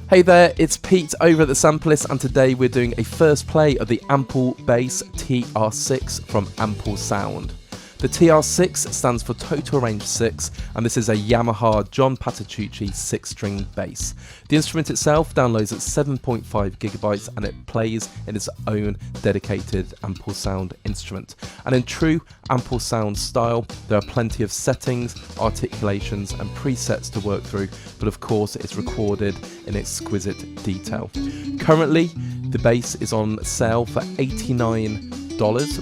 Hey there, it's Pete over at the Sampleist, and today we're doing a first play of the Ample Bass TR6 from Ample Sound. The TR6 stands for Total Range 6, and this is a Yamaha John Patitucci 6-string bass. The instrument itself downloads at 7.5 gigabytes and it plays in its own dedicated Ample Sound instrument. And in true Ample Sound style, there are plenty of settings, articulations and presets to work through, but of course it's recorded in exquisite detail. Currently, the bass is on sale for $89,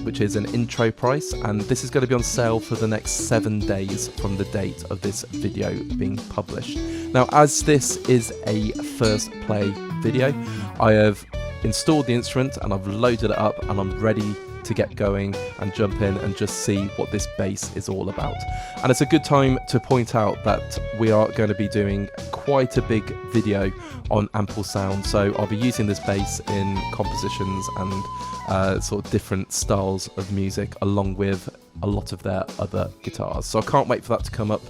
which is an intro price, and this is going to be on sale for the next 7 days from the date of this video being published. Now, as this is a first play video, I have installed the instrument and I've loaded it up and I'm ready to get going and jump in and just see what this bass is all about. And it's a good time to point out that we are going to be doing quite a big video on Ample Sound, so I'll be using this bass in compositions and sort of different styles of music along with a lot of their other guitars. So I can't wait for that to come up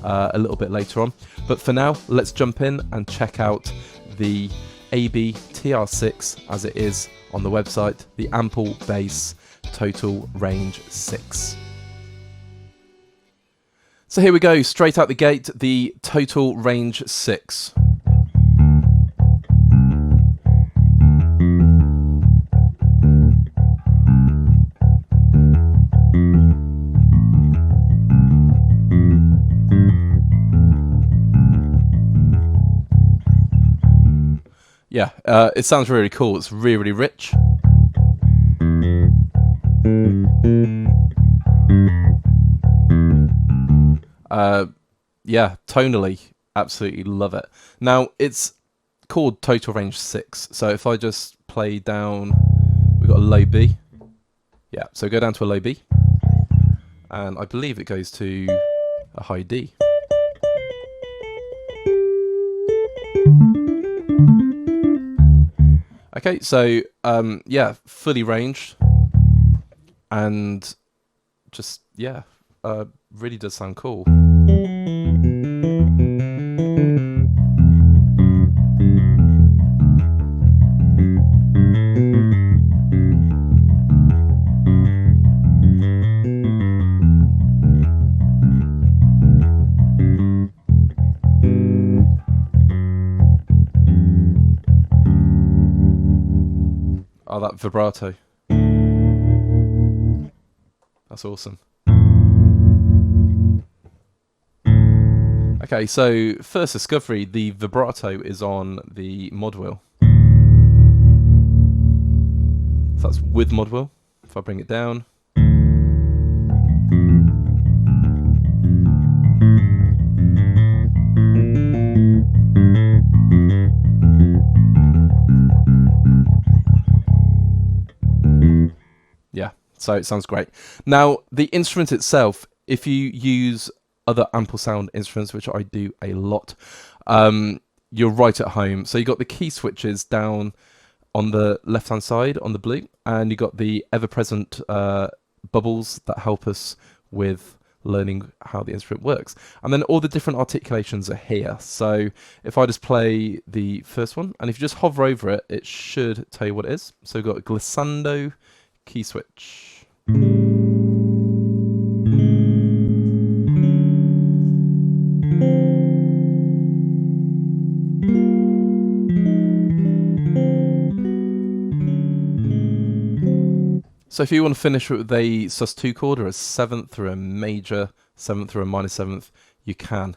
a little bit later on. But for now, let's jump in and check out the AB TR6 as it is on the website, the Ample Bass Total Range 6. So here we go, straight out the gate, the Total Range 6. Yeah, it sounds really cool. It's really, really rich. Yeah, tonally, absolutely love it. Now, it's called Total Range 6. So if I just play down, we've got a low B. Yeah, so go down to a low B. And I believe it goes to a high D. Okay, so yeah, fully ranged, and just yeah, really does sound cool. Oh, that vibrato. That's awesome. Okay, so first discovery, the vibrato is on the mod wheel. So that's with mod wheel. If I bring it down. Yeah, so it sounds great. Now, the instrument itself, if you use other Ample Sound instruments, which I do a lot, you're right at home. So you got the key switches down on the left-hand side on the blue, and you got the ever-present bubbles that help us with learning how the instrument works. And then all the different articulations are here. So if I just play the first one, and if you just hover over it, it should tell you what it is. So we've got a glissando key switch. So if you want to finish with a sus2 chord or a 7th or a major 7th or a minor 7th, you can.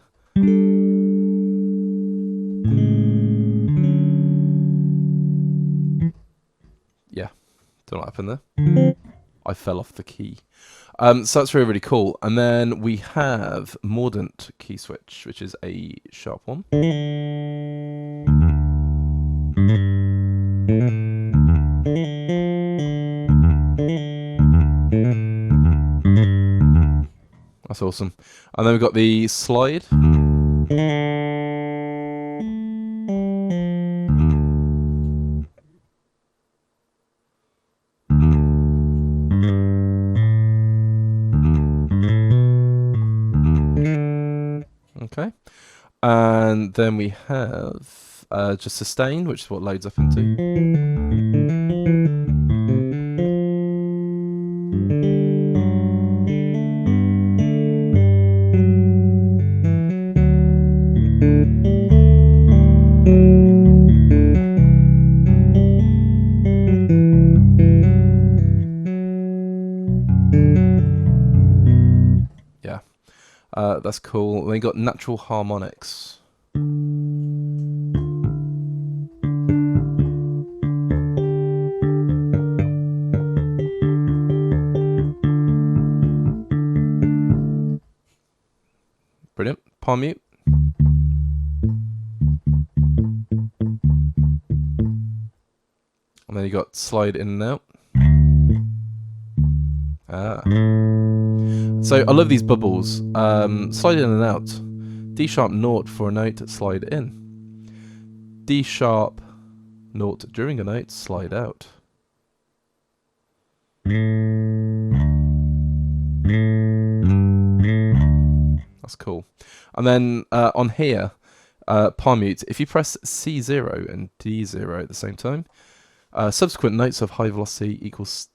Yeah, don't know what happened there. I fell off the key. So that's really, really cool. And then we have Mordant key switch, which is a sharp one. That's awesome. And then we've got the slide. Okay. And then we have just sustain, which is what loads up into. Yeah, that's cool. Then you got natural harmonics. Brilliant. Palm mute. And then you got slide in and out. So I love these bubbles. Slide in and out. D sharp naught for a note, slide in. D sharp naught during a note, slide out. That's cool. And then on here, palm mute, if you press C0 and D0 at the same time, subsequent notes of high velocity equals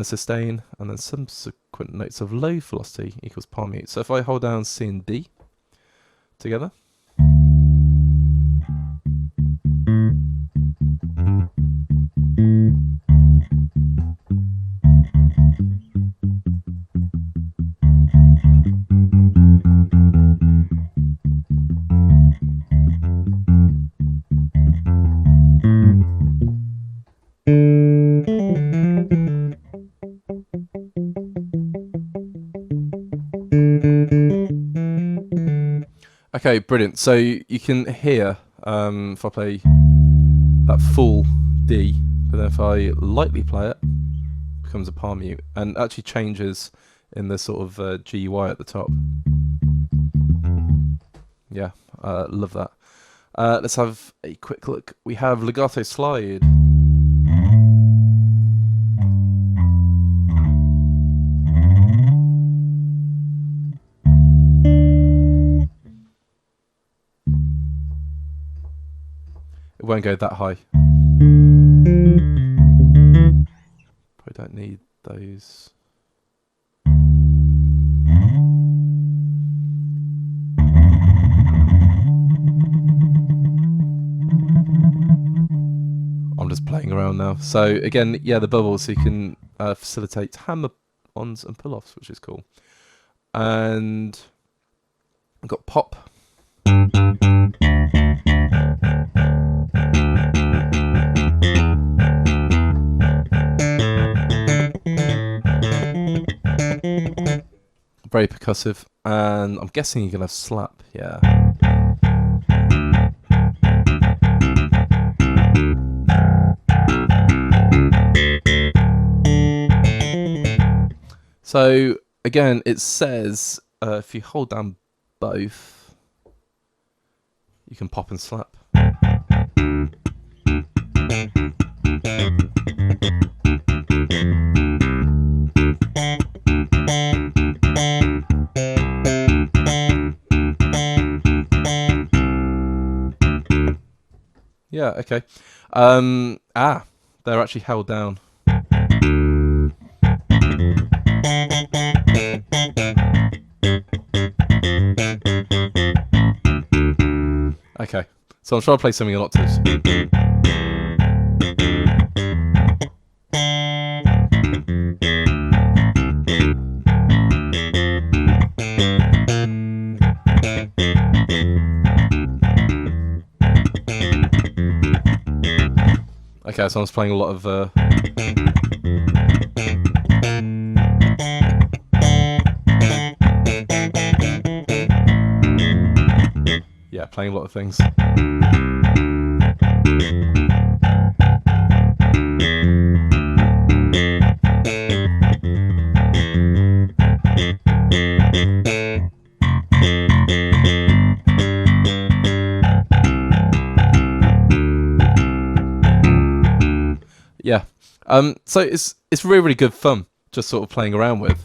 sustain, and then subsequent notes of low velocity equals palm mute. So if I hold down C and D together, okay, brilliant. So you can hear if I play that full D, but then if I lightly play it, it becomes a palm mute, and actually changes in the sort of GUI at the top. Yeah, love that. Let's have a quick look. We have legato slide. It won't go that high. Probably don't need those. I'm just playing around now. So again, yeah, the bubbles, so you can facilitate hammer-ons and pull-offs, which is cool. And I've got pop. Very percussive, and I'm guessing you're gonna have slap, yeah. So again, it says if you hold down both, you can pop and slap. Yeah, okay. They're actually held down. Okay, so I'm trying to play something in octaves. Okay, so I was playing a lot of yeah, playing a lot of things. Yeah, so it's really, really good fun, just sort of playing around with.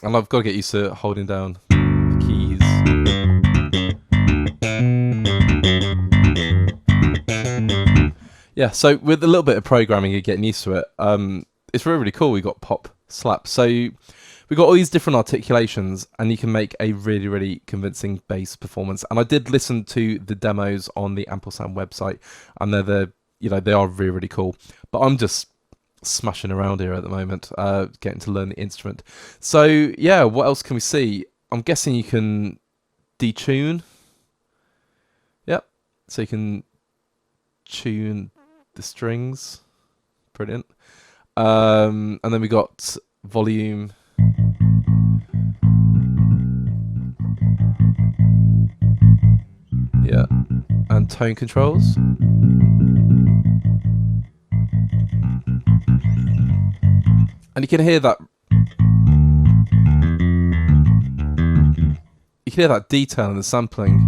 And I've got to get used to holding down the keys. Yeah, so with a little bit of programming and getting used to it, it's really, really cool. We got pop slap. So we got all these different articulations, and you can make a really, really convincing bass performance. And I did listen to the demos on the Ample Sound website, and they are really, really cool. But I'm just smashing around here at the moment, getting to learn the instrument. So yeah, what else can we see? I'm guessing you can detune. Yep, so you can tune the strings. Brilliant. And then we got volume. Yeah, and tone controls. And you can hear that. You can hear that detail in the sampling.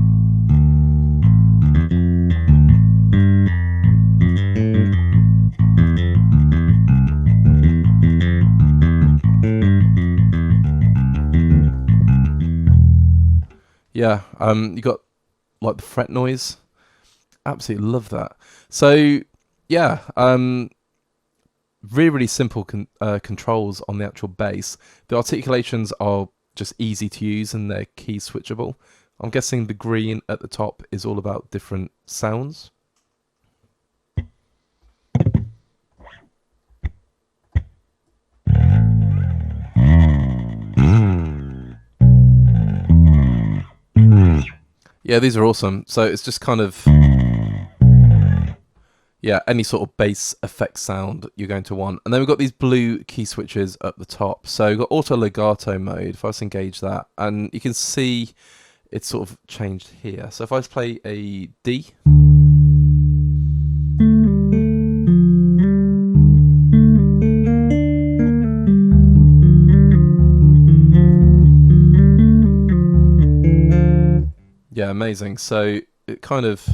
Yeah, you got like the fret noise. Absolutely love that. So yeah, really, really simple controls on the actual bass. The articulations are just easy to use and they're key switchable. I'm guessing the green at the top is all about different sounds. Yeah, these are awesome. So it's just kind of, yeah, any sort of bass effect sound you're going to want. And then we've got these blue key switches at the top. So we've got auto legato mode. If I just engage that, and you can see it's sort of changed here. So if I just play a D. Yeah, amazing. So it kind of,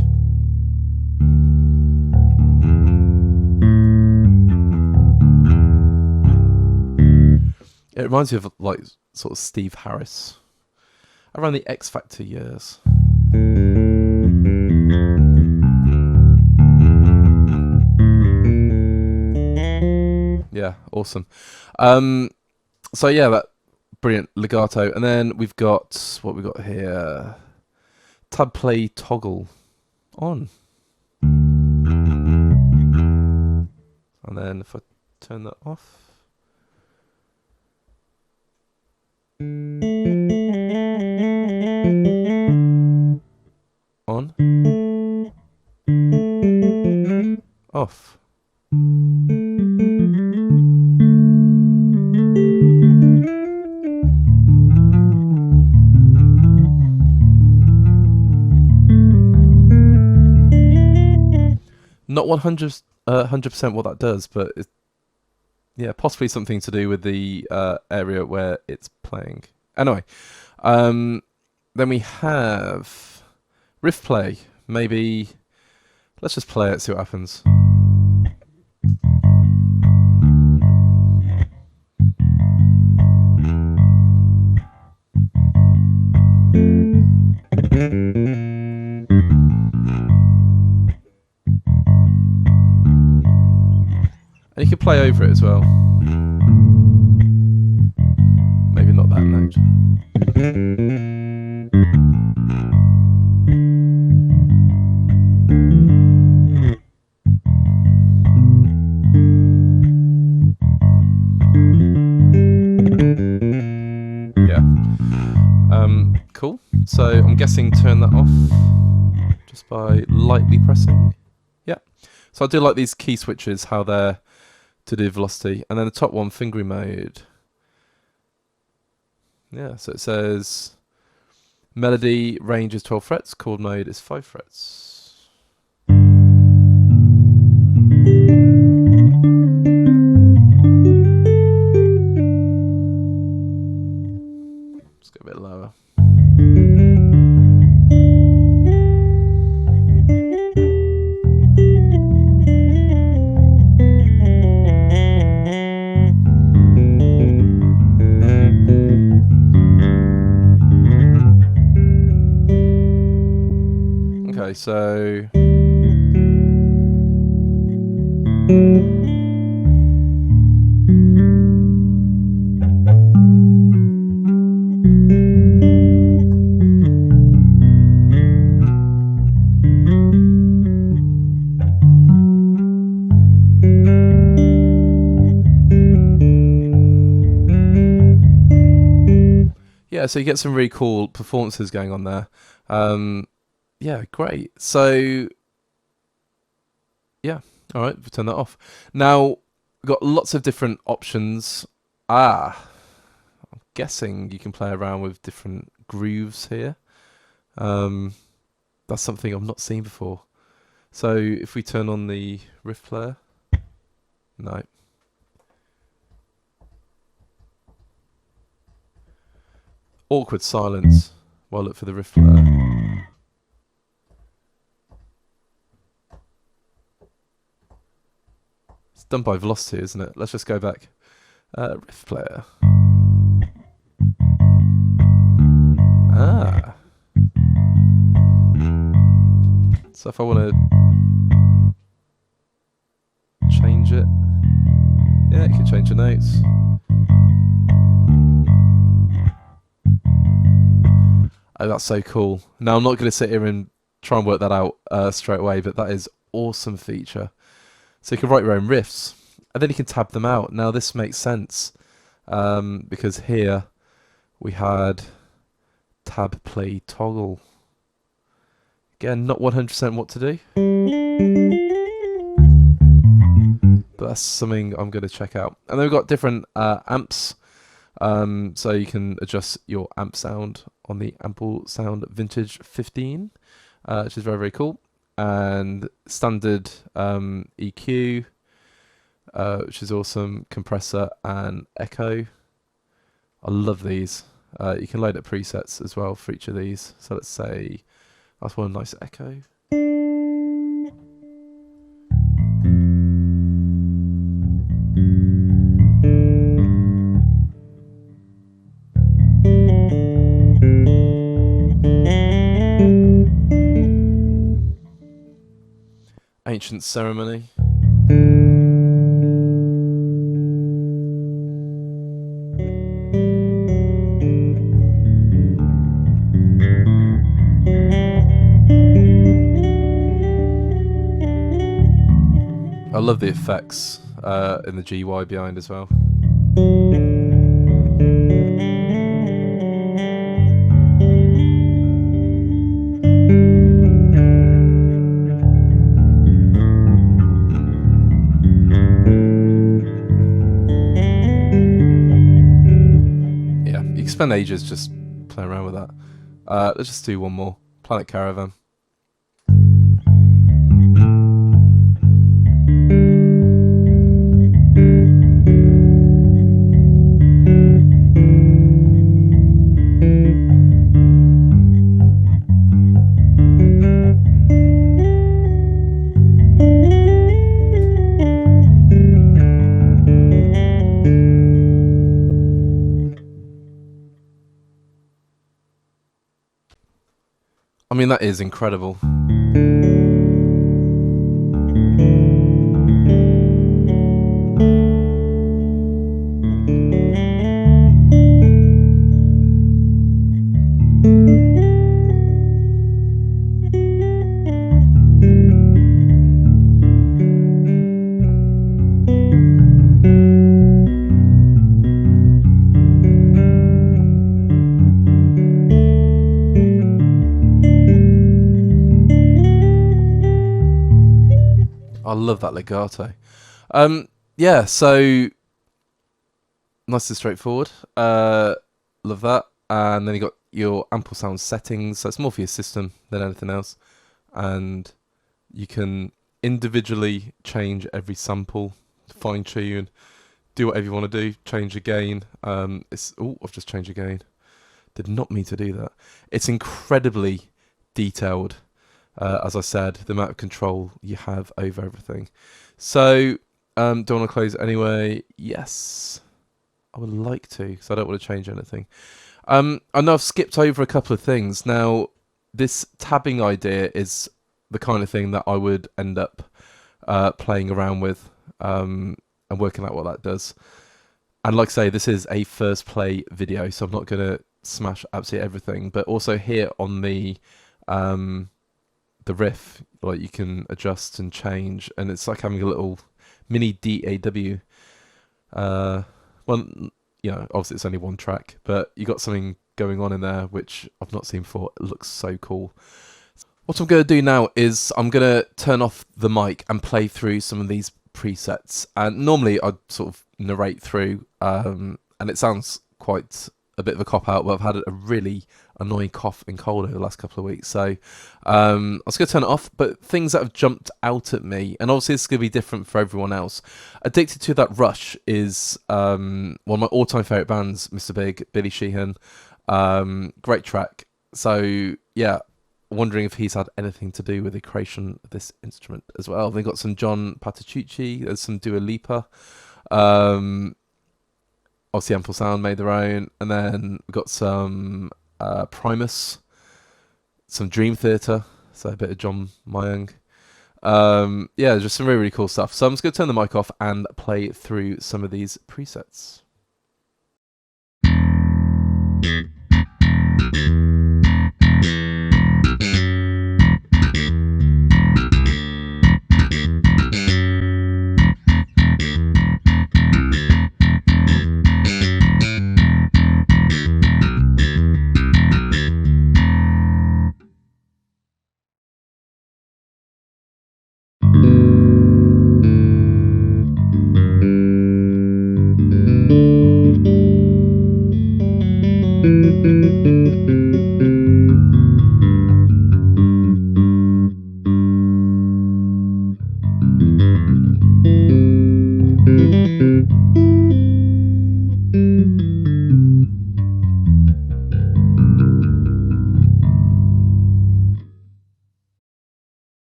it reminds me of like sort of Steve Harris around the X Factor years. Yeah, awesome. So yeah, that brilliant legato. And then we've got what we got here. Tab play toggle on. And then if I turn that off. On. Off. Not 100% what that does, but it's, yeah, possibly something to do with the area where it's playing. Anyway, then we have riff play. Maybe let's just play it, see what happens. And you can play over it as well. Maybe not that note. Yeah. Cool. So I'm guessing turn that off just by lightly pressing. Yeah. So I do like these key switches, how they're to do velocity. And then the top one, fingering mode. Yeah, so it says melody range is 12 frets, chord mode is 5 frets. Let's go a bit lower. Okay, so yeah, so you get some really cool performances going on there. Yeah, great. So yeah, all right, we'll turn that off. Now we've got lots of different options. I'm guessing you can play around with different grooves here. That's something I've not seen before. So if we turn on the Riff player, no. Awkward silence while I look for the Riff player. It's done by velocity, isn't it? Let's just go back. Riff player. Ah. So if I want to change it, yeah, you can change the notes. Oh, that's so cool. Now, I'm not going to sit here and try and work that out straight away, but that is awesome feature. So you can write your own riffs, and then you can tab them out. Now, this makes sense, because here we had tab play toggle. Again, not 100% what to do, but that's something I'm going to check out. And then we've got different amps, so you can adjust your amp sound on the Ample Sound Vintage 15, which is very, very cool. And standard EQ, which is awesome, compressor and echo. I love these. You can load up presets as well for each of these. So let's say that's one nice echo. Ancient Ceremony. I love the effects in the GY behind as well. Yeah, you can spend ages just playing around with that. Let's just do one more. Planet Caravan. I mean, that is incredible. I love that legato. Yeah, so nice and straightforward. Love that. And then you got your Ample Sound settings. So it's more for your system than anything else. And you can individually change every sample, fine tune, do whatever you want to do. Change the gain. I've just changed the gain. Did not mean to do that. It's incredibly detailed. As I said, the amount of control you have over everything. So, do I want to close it anyway? Yes, I would like to, because I don't want to change anything. I know I've skipped over a couple of things. Now, this tabbing idea is the kind of thing that I would end up playing around with and working out what that does. And like I say, this is a first play video, so I'm not going to smash absolutely everything. But also here on the riff, like you can adjust and change, and it's like having a little mini DAW. Well, you know, obviously it's only one track, but you got something going on in there which I've not seen before. It looks so cool. What I'm going to do now is I'm going to turn off the mic and play through some of these presets. And normally I'd sort of narrate through, and it sounds quite a bit of a cop out, but I've had a really annoying cough and cold over the last couple of weeks. So I was going to turn it off, but things that have jumped out at me, and obviously it's going to be different for everyone else. Addicted to That Rush is one of my all-time favourite bands, Mr. Big, Billy Sheehan. Great track. So yeah, wondering if he's had anything to do with the creation of this instrument as well. They've got some John Patitucci, there's some Dua Lipa. Obviously Ample Sound made their own, and then we've got some Primus, some Dream Theater, so a bit of John Myung. Yeah, just some really, really cool stuff. So I'm just going to turn the mic off and play through some of these presets.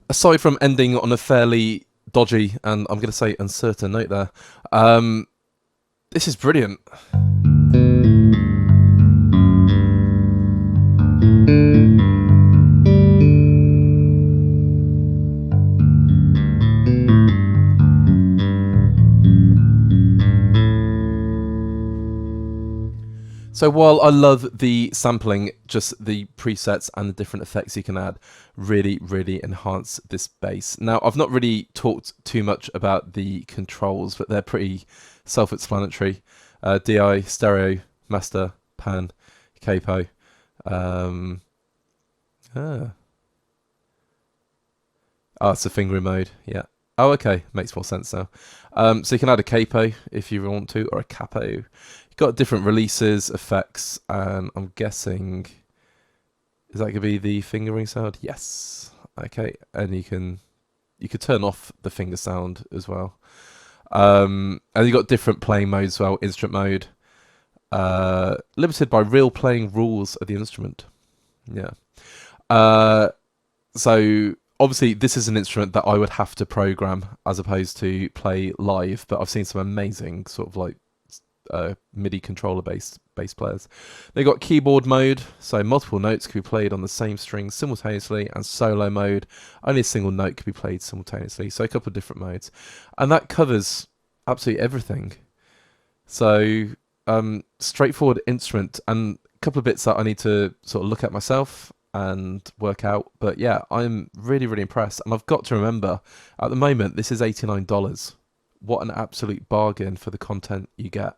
aside from ending on a fairly dodgy and I'm going to say uncertain note there, this is brilliant. So while I love the sampling, just the presets and the different effects you can add really, really enhance this bass. Now, I've not really talked too much about the controls, but they're pretty self-explanatory. DI, stereo, master, pan, capo. It's a fingering mode, yeah. Oh, okay, makes more sense now. So you can add a capo if you want to, or a capo. Got different releases, effects, and I'm guessing, is that going to be the fingering sound? Yes. Okay, and you could turn off the finger sound as well. And you got different playing modes as well. Instrument mode, limited by real playing rules of the instrument. Yeah. So obviously this is an instrument that I would have to program as opposed to play live, but I've seen some amazing sort of like MIDI controller based bass players. They got keyboard mode, so multiple notes can be played on the same string simultaneously, and solo mode, only a single note can be played simultaneously, so a couple of different modes, and that covers absolutely everything. So straightforward instrument, and a couple of bits that I need to sort of look at myself and work out, but yeah, I'm really, really impressed. And I've got to remember, at the moment this is $89. What an absolute bargain for the content you get.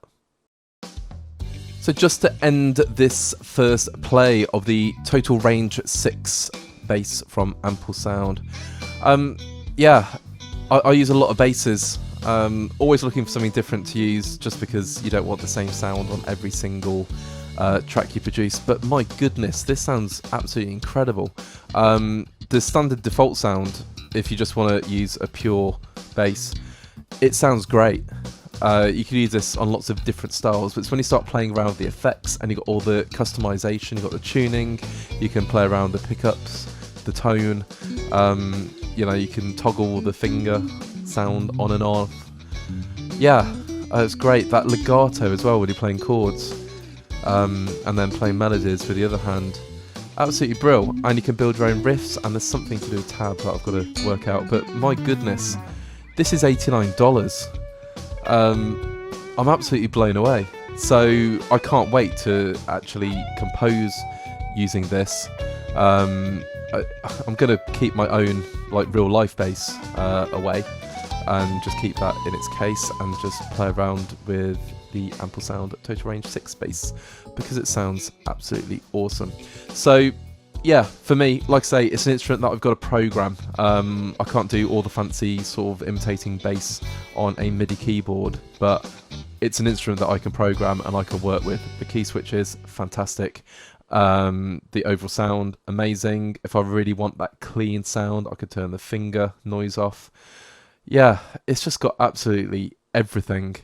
So just to end this first play of the Total Range 6 bass from Ample Sound, yeah, I use a lot of basses, always looking for something different to use, just because you don't want the same sound on every single track you produce. But my goodness, this sounds absolutely incredible. The standard default sound, if you just want to use a pure bass, it sounds great. You can use this on lots of different styles, but it's when you start playing around with the effects and you've got all the customization, you've got the tuning, you can play around the pickups, the tone, you know, you can toggle the finger sound on and off. Yeah, it's great. That legato as well when you're playing chords, and then playing melodies with the other hand. Absolutely brilliant. And you can build your own riffs, and there's something to do with tab that I've got to work out, but my goodness, this is $89. I'm absolutely blown away. So I can't wait to actually compose using this. I'm going to keep my own like real life bass away and just keep that in its case and just play around with the Ample Sound Total Range 6 bass because it sounds absolutely awesome. So yeah, for me, like I say, it's an instrument that I've got to program. I can't do all the fancy sort of imitating bass on a MIDI keyboard, but it's an instrument that I can program and I can work with. The key switches, fantastic. The overall sound, amazing. If I really want that clean sound, I could turn the finger noise off. Yeah, it's just got absolutely everything.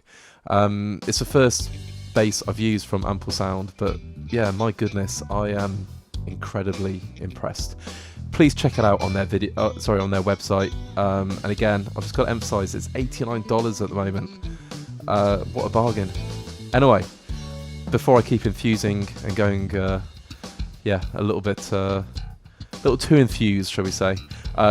It's the first bass I've used from Ample Sound, but yeah, my goodness, I am incredibly impressed. Please check it out on their on their website. And again, I've just got to emphasize, it's $89 at the moment. What a bargain. Anyway, before I keep infusing and going yeah, a little too infused, shall we say,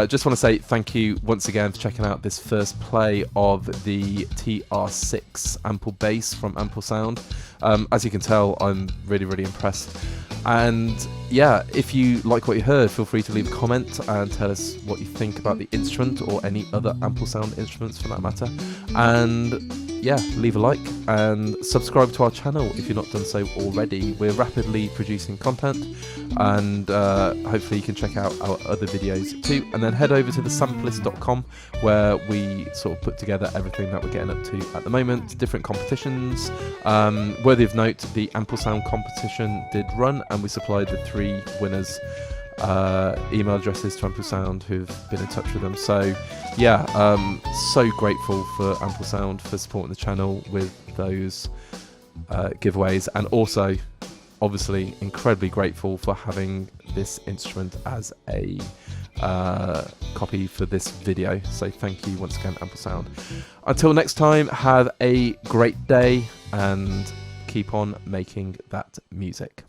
just want to say thank you once again for checking out this first play of the TR6 Ample Bass from Ample Sound. As you can tell, I'm really, really impressed. And yeah, if you like what you heard, feel free to leave a comment and tell us what you think about the instrument or any other Ample Sound instruments for that matter. And yeah, leave a like and subscribe to our channel if you've not done so already. We're rapidly producing content, and hopefully you can check out our other videos too. And then head over to the Sampleist.com, where we sort of put together everything that we're getting up to at the moment. Different competitions. Worthy of note, the Ample Sound competition did run, and we supplied the 3 winners email addresses to Ample Sound who've been in touch with them. So yeah, so grateful for Ample Sound for supporting the channel with those giveaways, and also obviously incredibly grateful for having this instrument as a copy for this video. So thank you once again, Ample Sound. Until next time, have a great day and keep on making that music.